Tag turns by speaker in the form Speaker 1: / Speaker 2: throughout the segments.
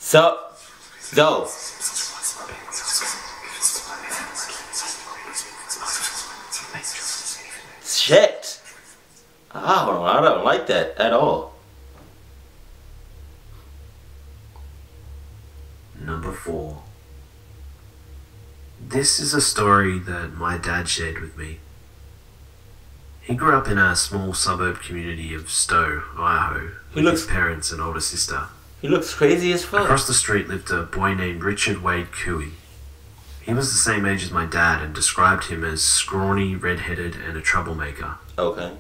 Speaker 1: SupTho. Shit. I don't like that at all.
Speaker 2: Number 4. This is a story that my dad shared with me. He grew up in a small suburb community of Stowe, Idaho, with his parents and older sister.
Speaker 1: He looks crazy as fuck.
Speaker 2: Across the street lived a boy named Richard Wade Cooey. He was the same age as my dad and described him as scrawny, red-headed, and a troublemaker.
Speaker 1: Okay.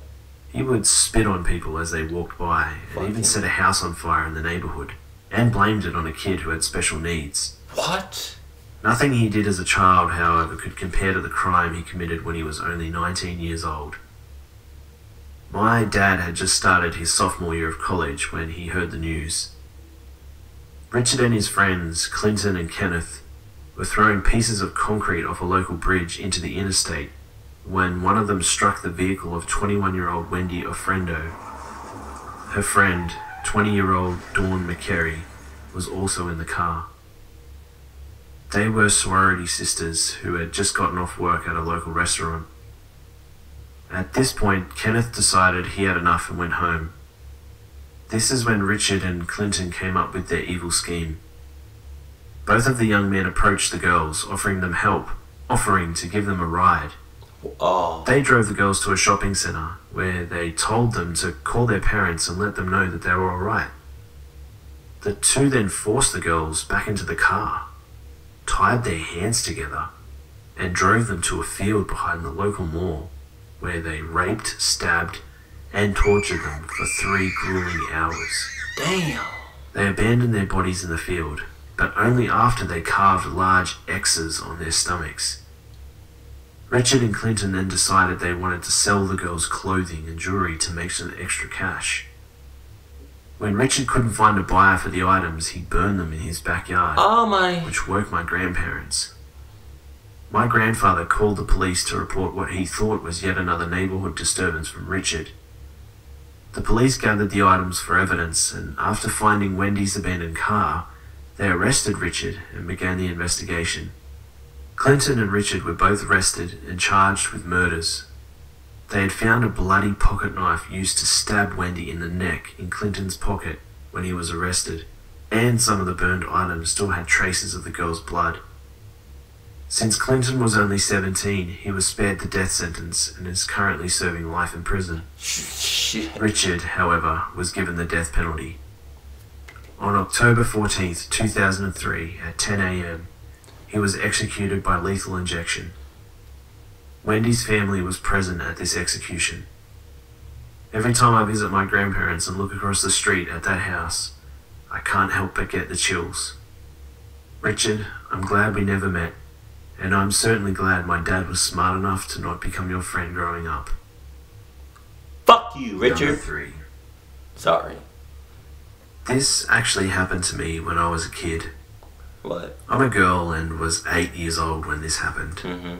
Speaker 2: He would spit on people as they walked by and even set a house on fire in the neighborhood and blamed it on a kid who had special needs.
Speaker 1: What?
Speaker 2: Nothing he did as a child, however, could compare to the crime he committed when he was only 19 years old. My dad had just started his sophomore year of college when he heard the news. Richard and his friends, Clinton and Kenneth, were throwing pieces of concrete off a local bridge into the interstate when one of them struck the vehicle of 21-year-old Wendy Ofrendo. Her friend, 20-year-old Dawn McCary, was also in the car. They were sorority sisters who had just gotten off work at a local restaurant. At this point, Kenneth decided he had enough and went home. This is when Richard and Clinton came up with their evil scheme. Both of the young men approached the girls, offering them help, offering to give them a ride.
Speaker 1: Oh.
Speaker 2: They drove the girls to a shopping centre, where they told them to call their parents and let them know that they were alright. The two then forced the girls back into the car, tied their hands together, and drove them to a field behind the local mall, where they raped, stabbed, and tortured them for 3 grueling hours.
Speaker 1: Damn.
Speaker 2: They abandoned their bodies in the field, but only after they carved large X's on their stomachs. Richard and Clinton then decided they wanted to sell the girls' clothing and jewelry to make some extra cash. When Richard couldn't find a buyer for the items, he burned them in his backyard, which woke my grandparents. My grandfather called the police to report what he thought was yet another neighborhood disturbance from Richard. The police gathered the items for evidence, and after finding Wendy's abandoned car, they arrested Richard and began the investigation. Clinton and Richard were both arrested and charged with murders. They had found a bloody pocket knife used to stab Wendy in the neck in Clinton's pocket when he was arrested, and some of the burned items still had traces of the girl's blood. Since Clinton was only 17, he was spared the death sentence and is currently serving life in prison.
Speaker 1: Shit.
Speaker 2: Richard, however, was given the death penalty. On October 14th, 2003, at 10 a.m., he was executed by lethal injection. Wendy's family was present at this execution. Every time I visit my grandparents and look across the street at that house, I can't help but get the chills. Richard, I'm glad we never met, and I'm certainly glad my dad was smart enough to not become your friend growing up.
Speaker 1: Fuck you, Richard.
Speaker 2: Number 3.
Speaker 1: Sorry.
Speaker 2: This actually happened to me when I was a kid.
Speaker 1: What?
Speaker 2: I'm a girl and was 8 years old when this happened.
Speaker 1: Mm-hmm.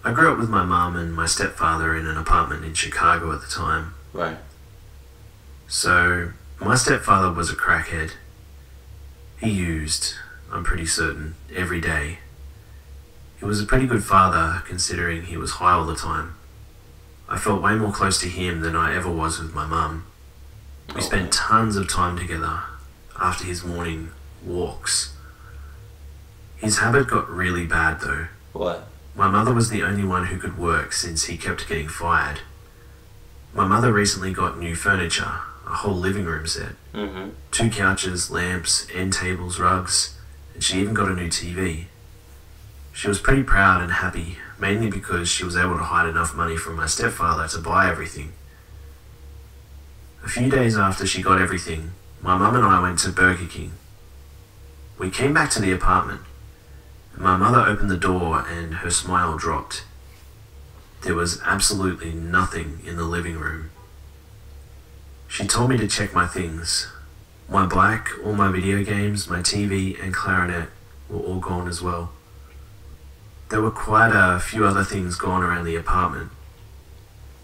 Speaker 2: I grew up with my mum and my stepfather in an apartment in Chicago at the time.
Speaker 1: Right.
Speaker 2: So, my stepfather was a crackhead. He used, I'm pretty certain, every day. He was a pretty good father, considering he was high all the time. I felt way more close to him than I ever was with my mum. We spent tons of time together after his morning walks. His habit got really bad though.
Speaker 1: What?
Speaker 2: My mother was the only one who could work since he kept getting fired. My mother recently got new furniture, a whole living room set. 2 couches, lamps, end tables, rugs, and she even got a new TV. She was pretty proud and happy, mainly because she was able to hide enough money from my stepfather to buy everything. A few days after she got everything, my mum and I went to Burger King. We came back to the apartment, and my mother opened the door and her smile dropped. There was absolutely nothing in the living room. She told me to check my things. My bike, all my video games, my TV and clarinet were all gone as well. There were quite a few other things gone around the apartment.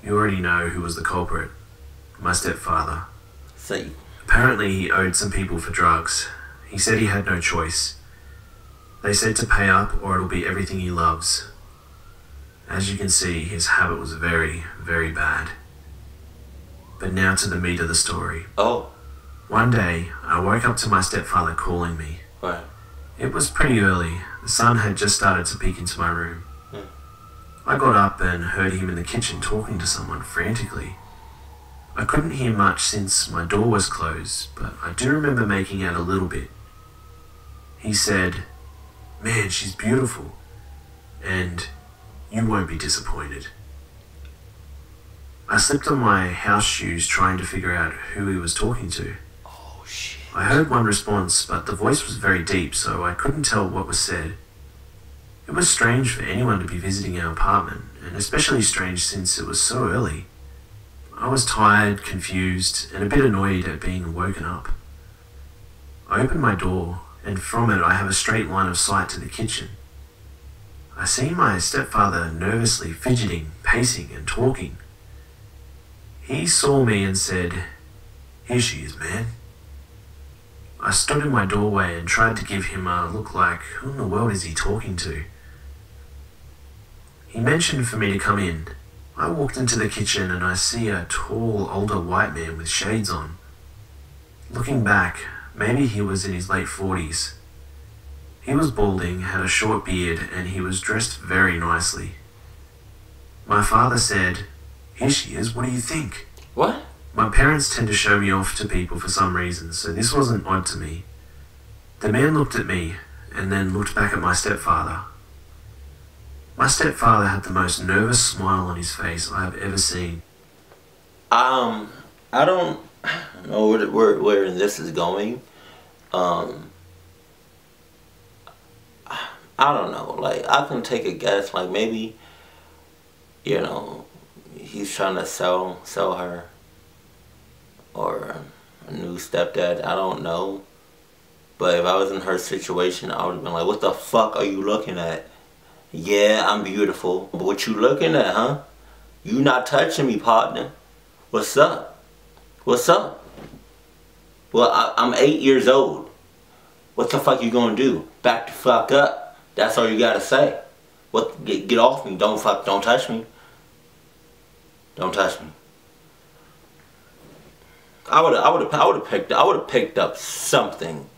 Speaker 2: You already know who was the culprit. My stepfather.
Speaker 1: See.
Speaker 2: Apparently he owed some people for drugs. He said he had no choice. They said to pay up or it'll be everything he loves. As you can see, his habit was very, very bad. But now to the meat of the story.
Speaker 1: Oh.
Speaker 2: One day, I woke up to my stepfather calling me.
Speaker 1: Right.
Speaker 2: It was pretty early. The sun had just started to peek into my room. I got up and heard him in the kitchen talking to someone frantically. I couldn't hear much since my door was closed, but I do remember making out a little bit. He said, "Man, she's beautiful, and you won't be disappointed." I slipped on my house shoes trying to figure out who he was talking to.
Speaker 1: Oh, shit.
Speaker 2: I heard one response, but the voice was very deep, so I couldn't tell what was said. It was strange for anyone to be visiting our apartment, and especially strange since it was so early. I was tired, confused, and a bit annoyed at being woken up. I opened my door, and from it I have a straight line of sight to the kitchen. I see my stepfather nervously fidgeting, pacing, and talking. He saw me and said, "Here she is, man." I stood in my doorway and tried to give him a look like, who in the world is he talking to? He mentioned for me to come in. I walked into the kitchen and I see a tall, older white man with shades on. Looking back, maybe he was in his late 40s. He was balding, had a short beard, and he was dressed very nicely. My father said, "Here she is, what do you think?"
Speaker 1: What?
Speaker 2: My parents tend to show me off to people for some reason, so this wasn't odd to me. The man looked at me, and then looked back at my stepfather. My stepfather had the most nervous smile on his face I have ever seen.
Speaker 1: I don't know where this is going. I don't know. Like, I can take a guess. Like, maybe, you know, he's trying to sell her, or a new stepdad. I don't know. But if I was in her situation, I would have been like, "What the fuck are you looking at? Yeah, I'm beautiful. But what you looking at, huh? You not touching me, partner. What's up? What's up? Well, I'm 8 years old. What the fuck you gonna do? Back the fuck up. That's all you gotta say. What? Get off me. Don't touch me. Don't touch me." I would have picked up something.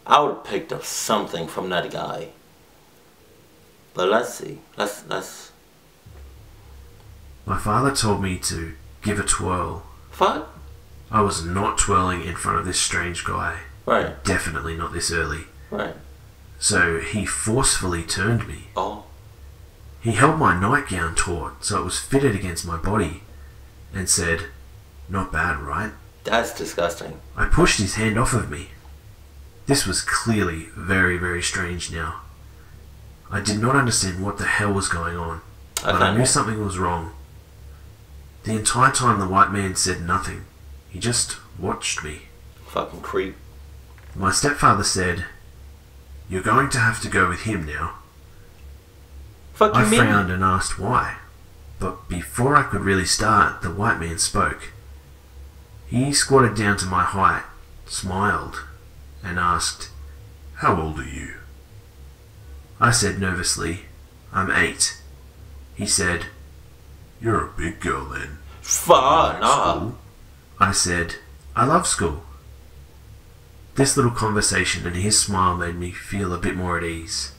Speaker 1: I would have picked up something from that guy. But let's see. Let's.
Speaker 2: My father told me to give a twirl.
Speaker 1: Fuck.
Speaker 2: I was not twirling in front of this strange guy.
Speaker 1: Right.
Speaker 2: Definitely not this early.
Speaker 1: Right.
Speaker 2: So he forcefully turned me.
Speaker 1: Oh.
Speaker 2: He held my nightgown taut so it was fitted against my body and said, "Not bad, right?"
Speaker 1: That's disgusting.
Speaker 2: I pushed his hand off of me. This was clearly very, very strange now. I did not understand what the hell was going on, but I knew something was wrong. The entire time the white man said nothing. He just watched me.
Speaker 1: Fucking creep.
Speaker 2: My stepfather said, "You're going to have to go with him now."
Speaker 1: Fuck you
Speaker 2: I
Speaker 1: mean?
Speaker 2: frowned and asked why, but before I could really start, the white man spoke. He squatted down to my height, smiled, and asked, "How old are you?" I said nervously, "I'm 8. He said, "You're a big girl then."
Speaker 1: Fuck, nah.
Speaker 2: School? I said, "I love school." This little conversation and his smile made me feel a bit more at ease.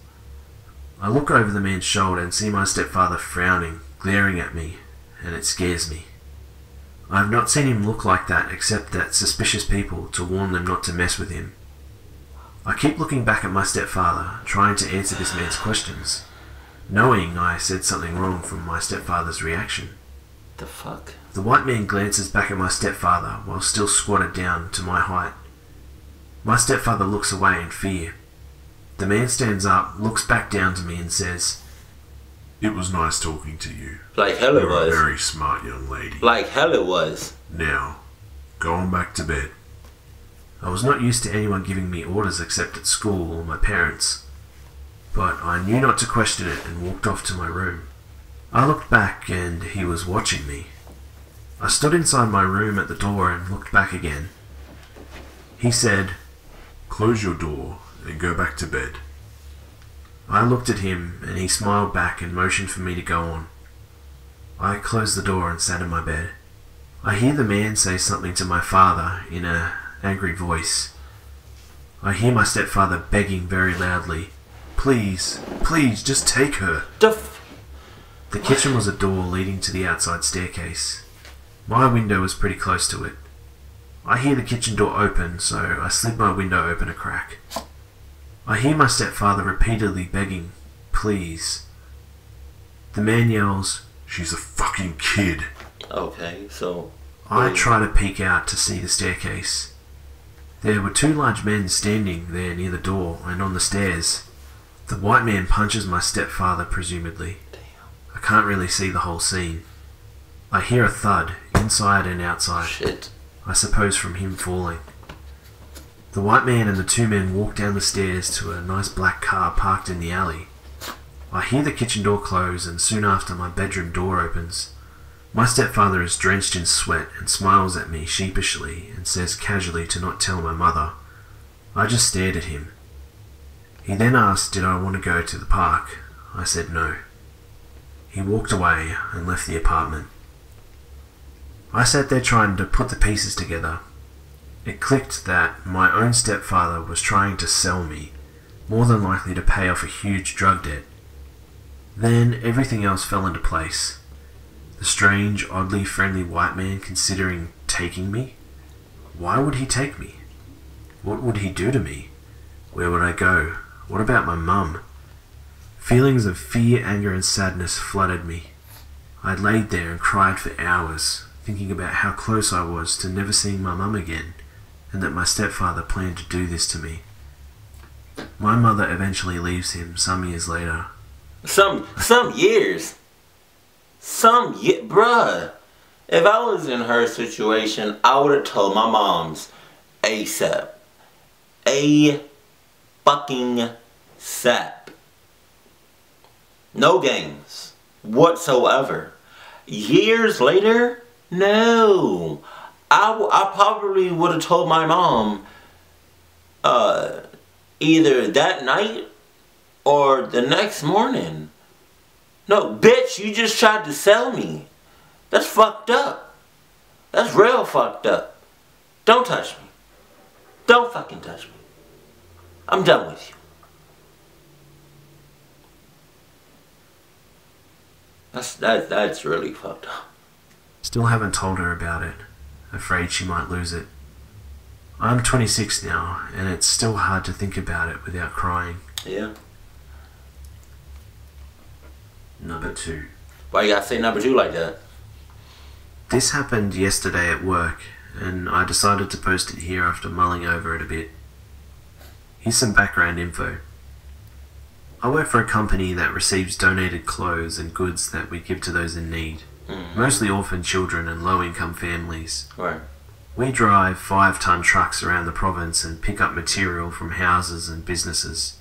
Speaker 2: I look over the man's shoulder and see my stepfather frowning, glaring at me, and it scares me. I have not seen him look like that except at suspicious people to warn them not to mess with him. I keep looking back at my stepfather, trying to answer this man's questions, knowing I said something wrong from my stepfather's reaction.
Speaker 1: The fuck?
Speaker 2: The white man glances back at my stepfather while still squatted down to my height. My stepfather looks away in fear. The man stands up, looks back down to me and says, "It was nice talking to you.
Speaker 1: Like hell it
Speaker 2: You're
Speaker 1: was.
Speaker 2: a very smart young lady.
Speaker 1: Like hell it was.
Speaker 2: Now, go on back to bed." I was not used to anyone giving me orders except at school or my parents, but I knew not to question it and walked off to my room. I looked back and he was watching me. I stood inside my room at the door and looked back again. He said, Close your door and go back to bed. I looked at him and he smiled back and motioned for me to go on. I closed the door and sat in my bed. I hear the man say something to my father in an angry voice. I hear my stepfather begging very loudly, "Please, please, just take her." The kitchen was a door leading to the outside staircase. My window was pretty close to it. I hear the kitchen door open, so I slid my window open a crack. I hear my stepfather repeatedly begging, "Please." The man yells, "She's a fucking kid."
Speaker 1: Okay, so...
Speaker 2: I try to peek out to see the staircase. There were two large men standing there near the door and on the stairs. The white man punches my stepfather, presumably. I can't really see the whole scene. I hear a thud, inside and outside.
Speaker 1: Shit.
Speaker 2: I suppose from him falling. The white man and the two men walk down the stairs to a nice black car parked in the alley. I hear the kitchen door close, and soon after my bedroom door opens. My stepfather is drenched in sweat and smiles at me sheepishly and says casually to not tell my mother. I just stared at him. He then asked did I want to go to the park. I said no. He walked away and left the apartment. I sat there trying to put the pieces together. It clicked that my own stepfather was trying to sell me, more than likely to pay off a huge drug debt. Then everything else fell into place. The strange, oddly friendly white man considering taking me? Why would he take me? What would he do to me? Where would I go? What about my mum? Feelings of fear, anger and sadness flooded me. I laid there and cried for hours, thinking about how close I was to never seeing my mum again, and that my stepfather planned to do this to me. My mother eventually leaves him some years later.
Speaker 1: Some years? Bruh. If I was in her situation, I would have told my moms ASAP. Fucking sap. No games whatsoever. Years later, no. I probably would have told my mom either that night or the next morning. No, bitch, you just tried to sell me. That's fucked up. That's real fucked up. Don't touch me. Don't fucking touch me. I'm done with you. That's really fucked up.
Speaker 2: Still haven't told her about it, afraid she might lose it. I'm 26 now, and it's still hard to think about it without crying.
Speaker 1: Yeah.
Speaker 2: Number 2.
Speaker 1: Why you gotta say number 2 like that?
Speaker 2: This happened yesterday at work, and I decided to post it here after mulling over it a bit. Here's some background info. I work for a company that receives donated clothes and goods that we give to those in need, mostly orphan children and low-income families.
Speaker 1: Right.
Speaker 2: We drive 5-ton trucks around the province and pick up material from houses and businesses.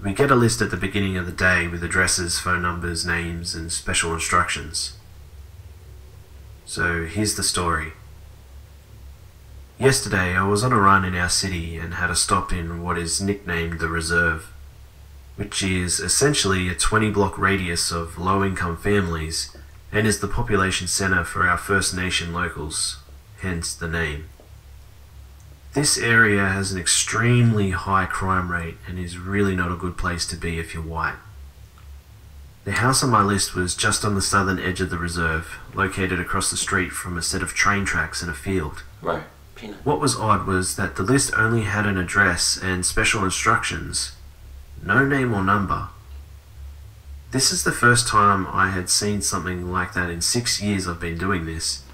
Speaker 2: We get a list at the beginning of the day with addresses, phone numbers, names, and special instructions. So here's the story. Yesterday I was on a run in our city and had a stop in what is nicknamed the Reserve, which is essentially a 20-block radius of low-income families and is the population centre for our First Nation locals, hence the name. This area has an extremely high crime rate and is really not a good place to be if you're white. The house on my list was just on the southern edge of the reserve, located across the street from a set of train tracks and a field.
Speaker 1: Right.
Speaker 2: What was odd was that the list only had an address and special instructions, no name or number. This is the first time I had seen something like that in 6 years I've been doing this.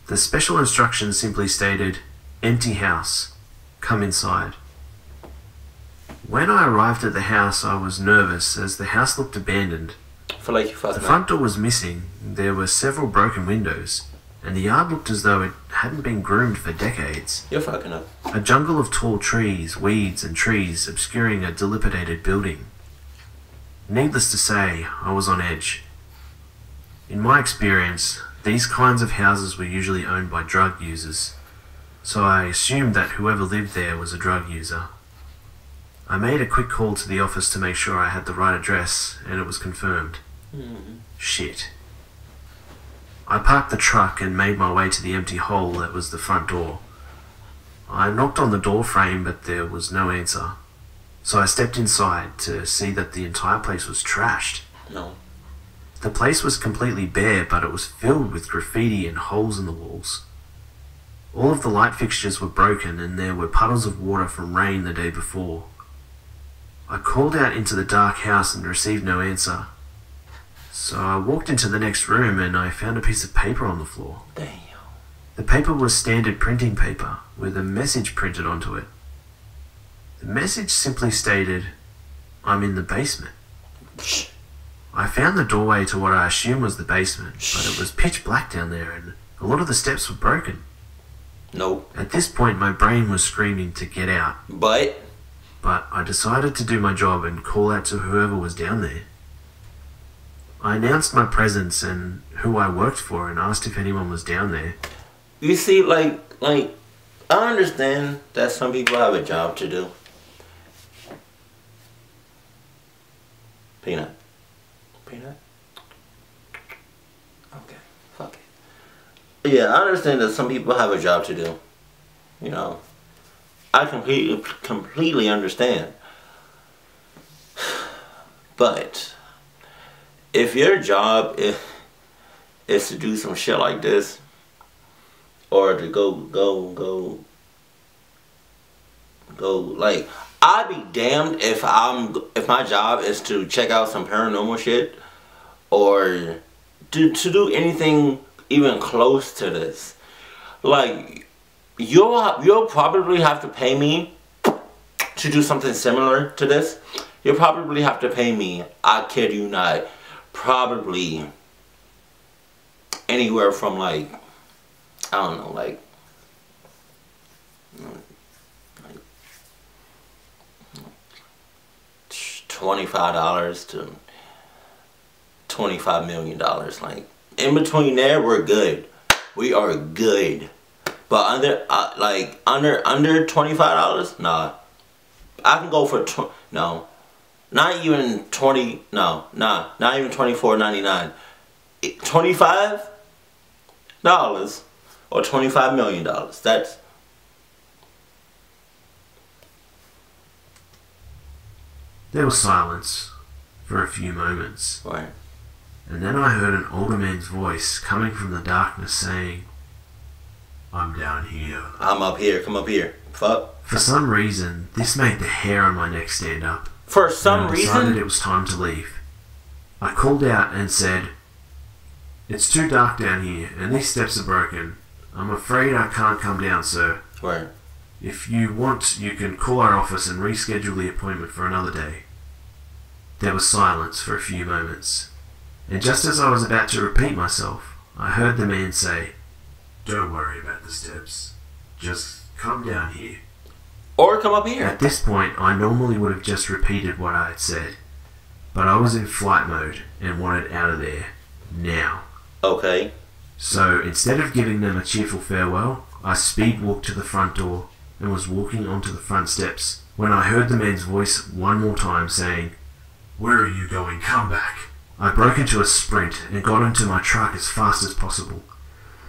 Speaker 2: The special instructions simply stated, "Empty house. Come inside." When I arrived at the house, I was nervous as the house looked abandoned.
Speaker 1: I feel like you fucking
Speaker 2: The front door was missing, there were several broken windows, and the yard looked as though it hadn't been groomed for decades.
Speaker 1: You're fucking up.
Speaker 2: A jungle of tall trees, weeds and trees obscuring a dilapidated building. Needless to say, I was on edge. In my experience, these kinds of houses were usually owned by drug users. so I assumed that whoever lived there was a drug user. I made a quick call to the office to make sure I had the right address, and it was confirmed. Shit. I parked the truck and made my way to the empty hole that was the front door. I knocked on the door frame, but there was no answer. So I stepped inside to see that the entire place was trashed.
Speaker 1: No.
Speaker 2: The place was completely bare, but it was filled with graffiti and holes in the walls. All of the light fixtures were broken, and there were puddles of water from rain the day before. I called out into the dark house and received no answer. So I walked into the next room and I found a piece of paper on the floor.
Speaker 1: Damn.
Speaker 2: The paper was standard printing paper with a message printed onto it. The message simply stated, "I'm in the basement." I found the doorway to what I assumed was the basement, but it was pitch black down there and a lot of the steps were broken.
Speaker 1: No.
Speaker 2: At this point my brain was screaming to get out. But I decided to do my job and call out to whoever was down there. I announced my presence and who I worked for and asked if anyone was down there.
Speaker 1: You see, like, I understand that some people have a job to do. Peanut. Okay, fuck it. Yeah, I understand that some people have a job to do. You know, I completely understand. But if your job is to do some shit like this, or to go, like, I'd be damned if my job is to check out some paranormal shit, or to do anything even close to this. Like, you'll probably have to pay me to do something similar to this. You'll probably have to pay me, I kid you not, probably anywhere from, like, I don't know, like $25 to $25 million. Like, in between there, we're good. We are good. But under $25, nah. I can go for no, not even not even $24.99. $25 or $25 million. That's.
Speaker 2: There was silence for a few moments.
Speaker 1: Right.
Speaker 2: And then I heard an older man's voice coming from the darkness saying, "I'm down here."
Speaker 1: I'm up here. Come up here. Fuck.
Speaker 2: For some reason, this made the hair on my neck stand up.
Speaker 1: For some reason?
Speaker 2: I decided it was time to leave. I called out and said, "It's too dark down here, and these steps are broken. I'm afraid I can't come down, sir.
Speaker 1: Right.
Speaker 2: If you want, you can call our office and reschedule the appointment for another day." There was silence for a few moments, and just as I was about to repeat myself, I heard the man say, "Don't worry about the steps. Just come down here."
Speaker 1: Or come up here.
Speaker 2: At this point, I normally would have just repeated what I had said, but I was in flight mode and wanted out of there now.
Speaker 1: Okay.
Speaker 2: So instead of giving them a cheerful farewell, I speed walked to the front door and was walking onto the front steps when I heard the man's voice one more time saying, "Where are you going? Come back." I broke into a sprint and got into my truck as fast as possible.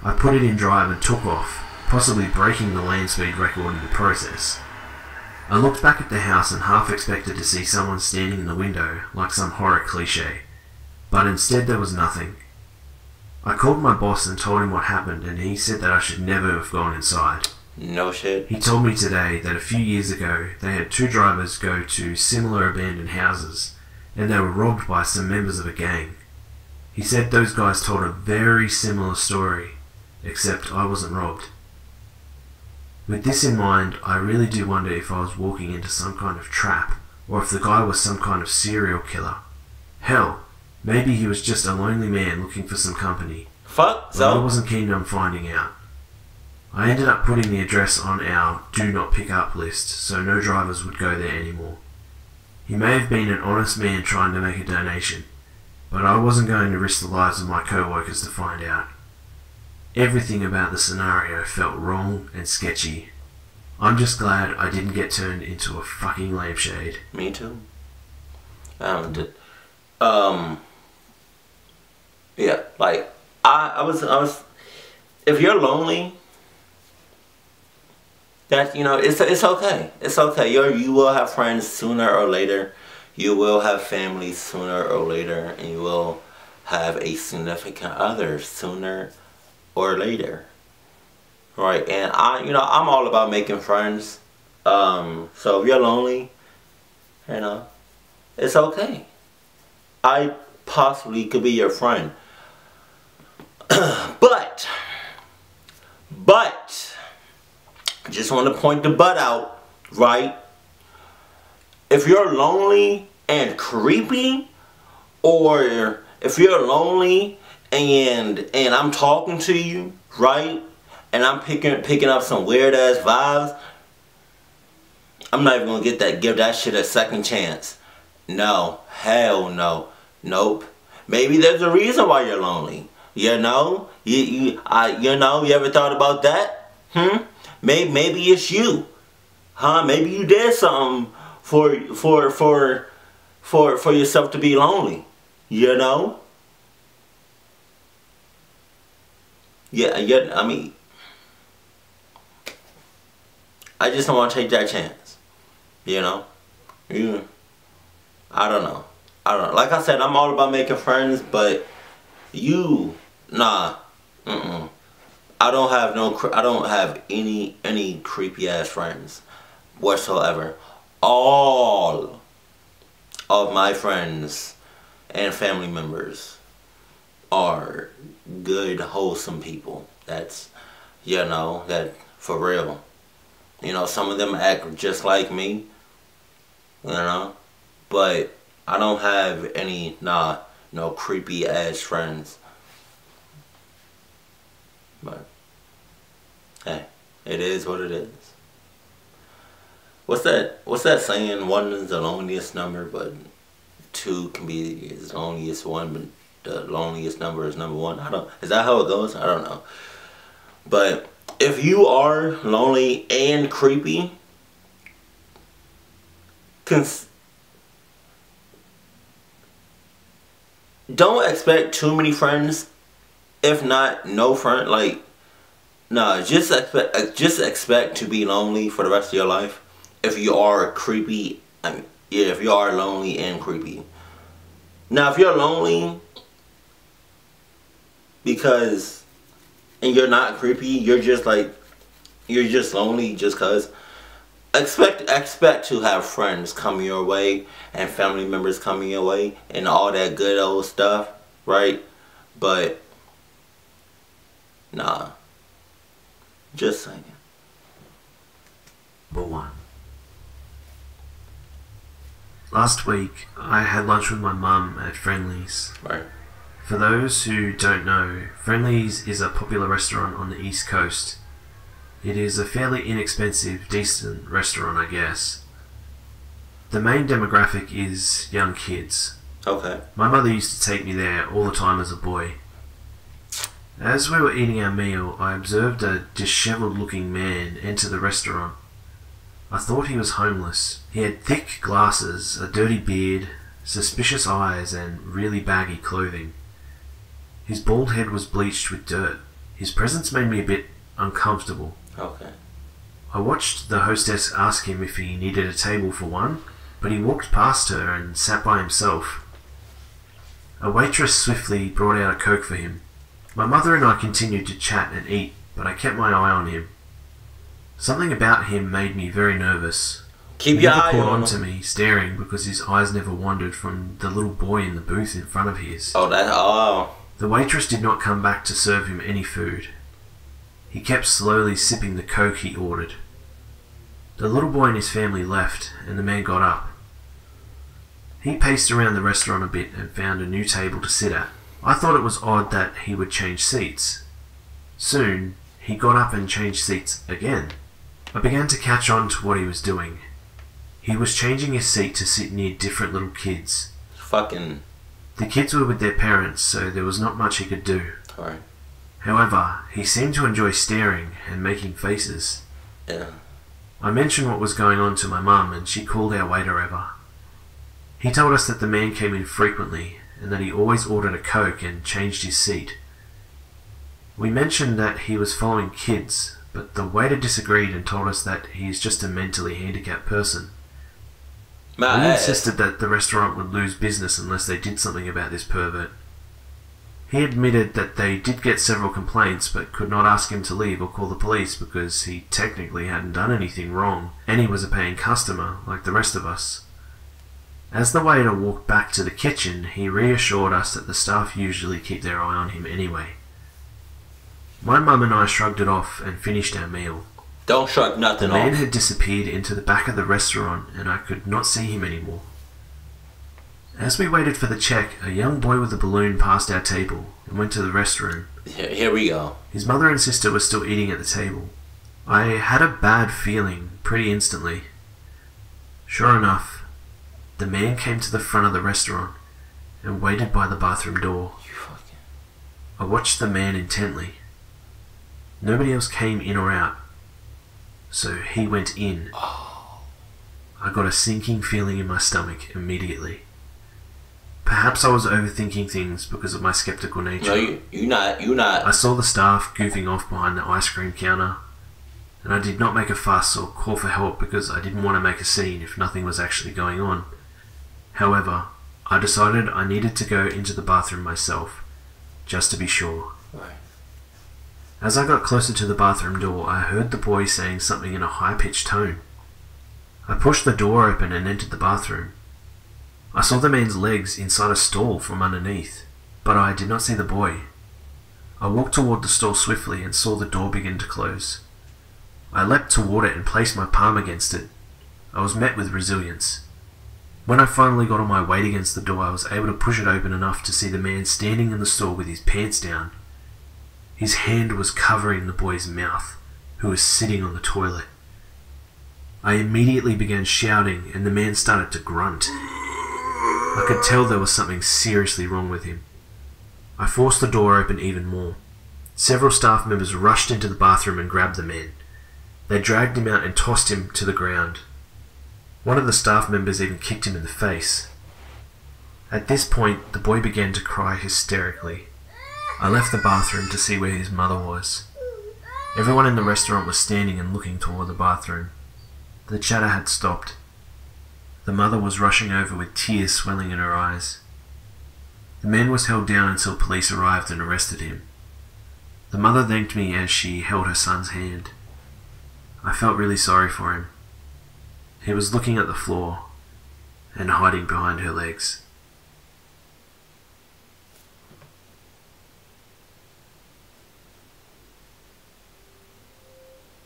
Speaker 2: I put it in drive and took off, possibly breaking the land speed record in the process. I looked back at the house and half expected to see someone standing in the window like some horror cliche, but instead there was nothing. I called my boss and told him what happened, and he said that I should never have gone inside.
Speaker 1: No shit.
Speaker 2: He told me today that a few years ago they had two drivers go to similar abandoned houses and they were robbed by some members of a gang. He said those guys told a very similar story, except I wasn't robbed. With this in mind, I really do wonder if I was walking into some kind of trap, or if the guy was some kind of serial killer. Hell, maybe he was just a lonely man looking for some company.
Speaker 1: Fuck,
Speaker 2: so I wasn't keen on finding out. I ended up putting the address on our do not pick up list, so no drivers would go there anymore. He may have been an honest man trying to make a donation, but I wasn't going to risk the lives of my co-workers to find out. Everything about the scenario felt wrong and sketchy. I'm just glad I didn't get turned into a fucking lampshade.
Speaker 1: Me too. Yeah, like I was. If you're lonely, that it's okay. It's okay. You will have friends sooner or later. You will have family sooner or later, and you will have a significant other sooner or later. Right, and I'm all about making friends. So if you're lonely, it's okay. I possibly could be your friend. But, I just want to point the but out, right? If you're lonely and creepy, or if you're lonely and I'm talking to you, right? And I'm picking up some weird ass vibes, I'm not even gonna give that shit a second chance. No, hell no, nope. Maybe there's a reason why you're lonely. You ever thought about that? Maybe it's you, huh? Maybe you did something for yourself to be lonely. Yeah. I mean, I just don't want to take that chance. I don't know. Like I said, I'm all about making friends, but nah. I don't have any creepy ass friends whatsoever. All of my friends and family members are good, wholesome people. That's, that for real. Some of them act just like me, but I don't have any, no creepy ass friends. But, hey, it is what it is. What's that saying? 1 is the loneliest number, but 2 can be the loneliest one, but the loneliest number is number 1. Is that how it goes? I don't know. But if you are lonely and creepy, don't expect too many friends. If not, no friend. Just expect to be lonely for the rest of your life. If you are creepy, if you are lonely and creepy. Now, if you're lonely and you're not creepy, you're just lonely just cause. Expect to have friends coming your way and family members coming your way and all that good old stuff, right? But nah, just saying.
Speaker 2: Number 1. Last week, I had lunch with my mum at Friendly's.
Speaker 1: Right.
Speaker 2: For those who don't know, Friendly's is a popular restaurant on the East Coast. It is a fairly inexpensive, decent restaurant, I guess. The main demographic is young kids.
Speaker 1: Okay.
Speaker 2: My mother used to take me there all the time as a boy. As we were eating our meal, I observed a dishevelled looking man enter the restaurant. I thought he was homeless. He had thick glasses, a dirty beard, suspicious eyes, and really baggy clothing. His bald head was bleached with dirt. His presence made me a bit uncomfortable.
Speaker 1: Okay.
Speaker 2: I watched the hostess ask him if he needed a table for one, but he walked past her and sat by himself. A waitress swiftly brought out a Coke for him. My mother and I continued to chat and eat, but I kept my eye on him. Something about him made me very nervous.
Speaker 1: Keep your eye
Speaker 2: on him. He
Speaker 1: on
Speaker 2: never caught on to me, staring because his eyes never wandered from the little boy in the booth in front of his. The waitress did not come back to serve him any food. He kept slowly sipping the Coke he ordered. The little boy and his family left, and the man got up. He paced around the restaurant a bit and found a new table to sit at. I thought it was odd that he would change seats. Soon, he got up and changed seats again. I began to catch on to what he was doing. He was changing his seat to sit near different little kids.
Speaker 1: Fucking...
Speaker 2: The kids were with their parents, so there was not much he could do.
Speaker 1: Alright.
Speaker 2: However, he seemed to enjoy staring and making faces.
Speaker 1: Yeah.
Speaker 2: I mentioned what was going on to my mum and she called our waiter over. He told us that the man came in frequently and that he always ordered a Coke and changed his seat. We mentioned that he was following kids, but the waiter disagreed and told us that he is just a mentally handicapped person. We insisted that the restaurant would lose business unless they did something about this pervert. He admitted that they did get several complaints but could not ask him to leave or call the police because he technically hadn't done anything wrong and he was a paying customer like the rest of us. As the waiter walked back to the kitchen, he reassured us that the staff usually keep their eye on him anyway. My mum and I shrugged it off and finished our meal.
Speaker 1: Don't shrug nothing off.
Speaker 2: The man had disappeared into the back of the restaurant and I could not see him anymore. As we waited for the check, a young boy with a balloon passed our table and went to the restroom.
Speaker 1: Here we go.
Speaker 2: His mother and sister were still eating at the table. I had a bad feeling pretty instantly. Sure enough, the man came to the front of the restaurant and waited by the bathroom door. I watched the man intently. Nobody else came in or out, so he went in. I got a sinking feeling in my stomach immediately. Perhaps I was overthinking things because of my skeptical nature.
Speaker 1: No, you not.
Speaker 2: I saw the staff goofing off behind the ice cream counter, and I did not make a fuss or call for help because I didn't want to make a scene if nothing was actually going on. However, I decided I needed to go into the bathroom myself, just to be sure.
Speaker 1: Right.
Speaker 2: As I got closer to the bathroom door, I heard the boy saying something in a high-pitched tone. I pushed the door open and entered the bathroom. I saw the man's legs inside a stall from underneath, but I did not see the boy. I walked toward the stall swiftly and saw the door begin to close. I leapt toward it and placed my palm against it. I was met with resilience. When I finally got on my weight against the door, I was able to push it open enough to see the man standing in the stall with his pants down. His hand was covering the boy's mouth, who was sitting on the toilet. I immediately began shouting and the man started to grunt. I could tell there was something seriously wrong with him. I forced the door open even more. Several staff members rushed into the bathroom and grabbed the man. They dragged him out and tossed him to the ground. One of the staff members even kicked him in the face. At this point, the boy began to cry hysterically. I left the bathroom to see where his mother was. Everyone in the restaurant was standing and looking toward the bathroom. The chatter had stopped. The mother was rushing over with tears swelling in her eyes. The man was held down until police arrived and arrested him. The mother thanked me as she held her son's hand. I felt really sorry for him. He was looking at the floor and hiding behind her legs.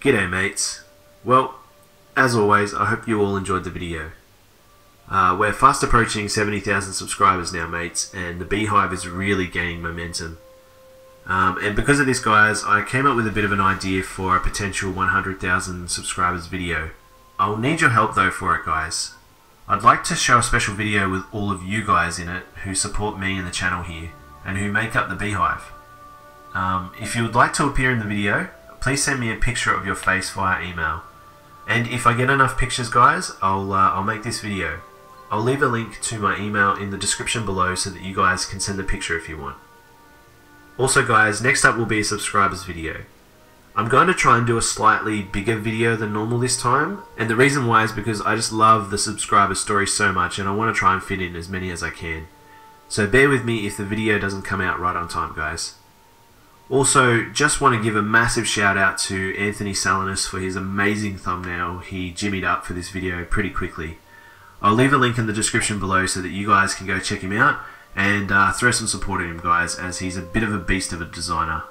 Speaker 2: G'day mates. Well, as always, I hope you all enjoyed the video. We're fast approaching 70,000 subscribers now, mates, and the Beehive is really gaining momentum. And because of this, guys, I came up with a bit of an idea for a potential 100,000 subscribers video. I'll need your help though for it, guys. I'd like to show a special video with all of you guys in it who support me and the channel here, and who make up the Beehive. If you would like to appear in the video, please send me a picture of your face via email. And if I get enough pictures, guys, I'll make this video. I'll leave a link to my email in the description below so that you guys can send a picture if you want. Also guys, next up will be a subscribers video. I'm going to try and do a slightly bigger video than normal this time, and the reason why is because I just love the subscriber story so much and I want to try and fit in as many as I can. So bear with me if the video doesn't come out right on time, guys. Also, just want to give a massive shout out to Anthony Salinas for his amazing thumbnail. He jimmied up for this video pretty quickly. I'll leave a link in the description below so that you guys can go check him out and throw some support at him, guys, as he's a bit of a beast of a designer.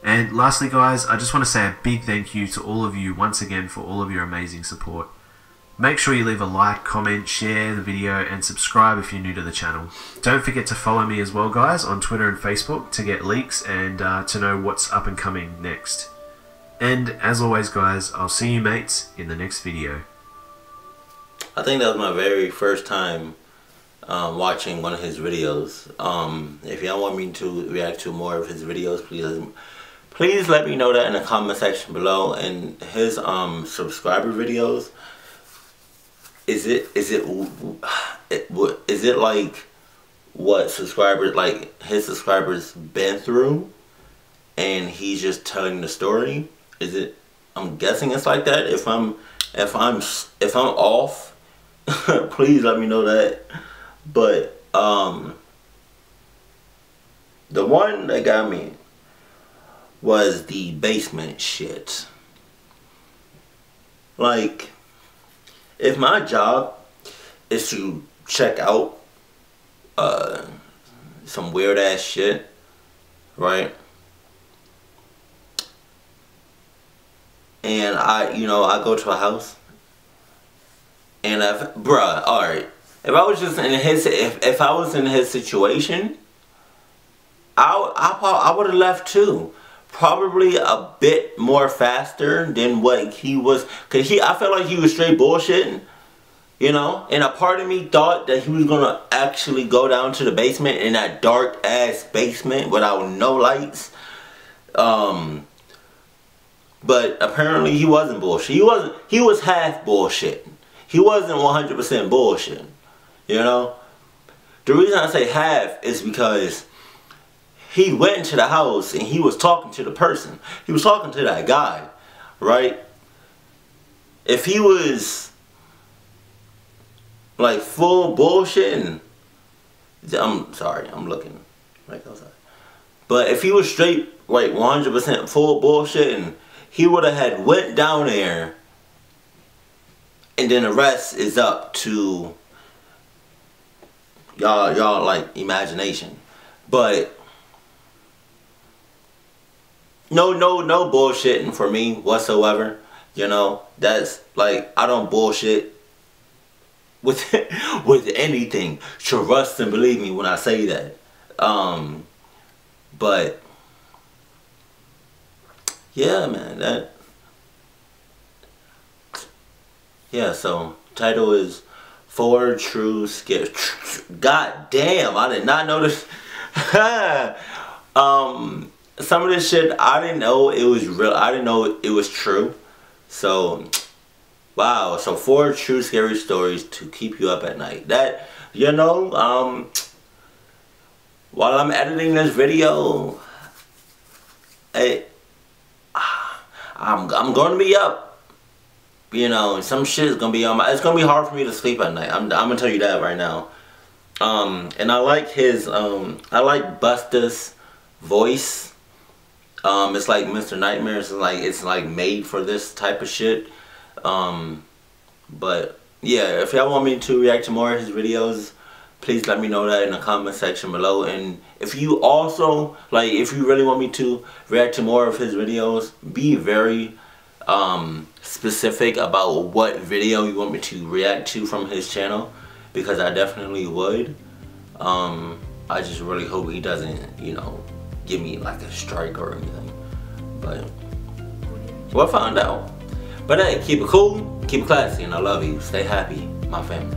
Speaker 2: And lastly, guys, I just want to say a big thank you to all of you once again for all of your amazing support. Make sure you leave a like, comment, share the video, and subscribe if you're new to the channel. Don't forget to follow me as well, guys, on Twitter and Facebook to get leaks and to know what's up and coming next. And as always, guys, I'll see you mates in the next video.
Speaker 1: I think that was my very first time watching one of his videos. If y'all want me to react to more of his videos, Please let me know that in the comment section below. And his subscriber videos, is it like what subscribers, like his subscribers been through, and he's just telling the story? Is it? I'm guessing it's like that. If I'm off, please let me know that. But the one that got me was the basement shit. Like, if my job is to check out some weird ass shit, right? And I go to a house, and alright, if I was just in his, if I was in his situation, I would have left too. Probably a bit more faster than what he was, cause I felt like he was straight bullshitting, you know. And a part of me thought that he was gonna actually go down to the basement, in that dark ass basement without no lights. But apparently he wasn't bullshit. He was half bullshitting. He wasn't 100% bullshitting, you know. The reason I say half is because he went into the house and he was talking to the person. He was talking to that guy, right? If he was like full bullshitting, I'm sorry, I'm looking right outside. But if he was straight like 100% full bullshitting, he would have had went down there, and then the rest is up to y'all like imagination. But no bullshitting for me whatsoever. You know, that's like, I don't bullshit with anything. Trust and believe me when I say that. But yeah, man, so title is 4 True Scary. God damn, I did not know this. Some of this shit, I didn't know it was real. I didn't know it was true. So, wow. So 4 true scary stories to keep you up at night. That, you know, while I'm editing this video, I'm going to be up. You know, some shit is going to be on my... It's going to be hard for me to sleep at night. I'm going to tell you that right now. And I like his... I like Busta's voice. It's like Mr. Nightmare. It's like made for this type of shit. But yeah, if y'all want me to react to more of his videos, please let me know that in the comment section below. And if you also, like, if you really want me to react to more of his videos, be very specific about what video you want me to react to from his channel, because I definitely would. I just really hope he doesn't, you know, give me like a strike or anything. But we'll find out. But hey, keep it cool, keep it classy, and I love you. Stay happy, my family.